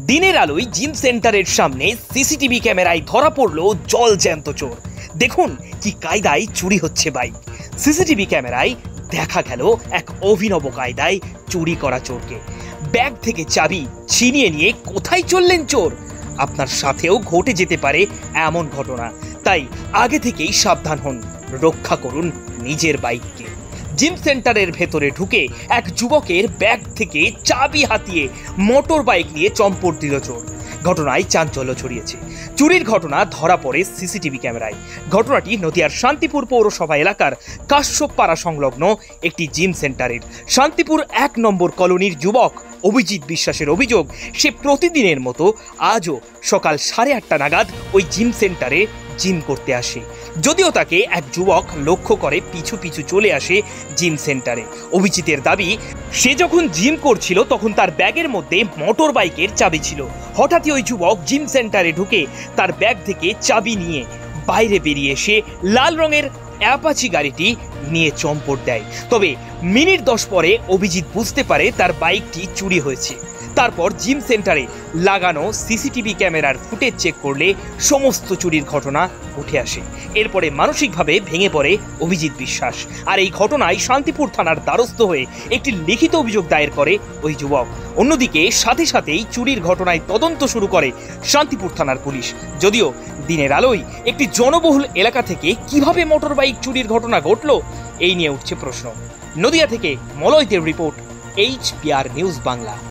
দিনের আলোয় জিম সেন্টারের সামনে সিসিটিভি ক্যামেরায় ধরা পড়ল জলজ্যান্ত চোর। দেখুন কি কায়দায় চুরি হচ্ছে বাইক। সিসিটিভি ক্যামেরায় দেখা গেল এক অভিনব কায়দায় চুরি করা চোরকে। ব্যাগ থেকে চাবি ছিনিয়ে নিয়ে কোথায় চললেন চোর? আপনার সাথেও ঘটে যেতে পারে এমন ঘটনা, তাই আগে থেকেই সাবধান হন, রক্ষা করুন নিজের বাইককে। জিম সেন্টারের ভেতরে ঢুকে এক যুবকের ব্যাগ থেকে চাবি হাতিয়ে মোটর বাইক নিয়ে চম্পট দিল চোর। ঘটনায় চাঞ্চল্য ছড়িয়েছে। চুরির ঘটনা ধরা পড়ে সিসিটিভি ক্যামেরায়। ঘটনাটি নদিয়ার শান্তিপুর পৌরসভা এলাকার কাশ্যপপাড়া সংলগ্ন একটি জিম সেন্টারের। শান্তিপুর 1 নম্বর কলোনির যুবক অভিজিৎ বিশ্বাসের অভিযোগ, সে প্রতিদিনের মতো আজও সকাল 8:30 নাগাদ ওই জিম সেন্টারে জিম করতে আসে। যদিও তাকে এক যুবক লক্ষ্য করে পিছু পিছু চলে আসে জিম সেন্টারে। অভিজিতের দাবি, সে যখন জিম করছিল তখন তার ব্যাগের মধ্যে মোটর বাইকের চাবি ছিল। হঠাৎই ওই যুবক জিম সেন্টারে ঢুকে তার ব্যাগ থেকে চাবি নিয়ে বাইরে বেরিয়ে এসে লাল রঙের অ্যাপাচি গাড়িটি নিয়ে চম্পট দেয়। তবে মিনিট 10 পরে অভিজিৎ বুঝতে পারে তার বাইকটি চুরি হয়েছে। তারপর জিম সেন্টারে লাগানো সিসিটিভি ক্যামেরার ফুটেজ চেক করলে সমস্ত চুরির ঘটনা উঠে আসে। এরপরে মানসিকভাবে ভেঙে পড়ে অভিজিৎ বিশ্বাস। আর এই ঘটনায় শান্তিপুর থানার দ্বারস্থ হয়ে একটি লিখিত অভিযোগ দায়ের করে ওই যুবক। অন্যদিকে সাথে সাথেই চুরির ঘটনায় তদন্ত শুরু করে শান্তিপুর থানার পুলিশ। যদিও দিনের আলোয় একটি জনবহুল এলাকা থেকে কিভাবে মোটর বাইক চুরির ঘটনা ঘটল, এই নিয়ে উঠছে প্রশ্ন। নদিয়া থেকে মলয়দের রিপোর্ট, HPR নিউজ বাংলা।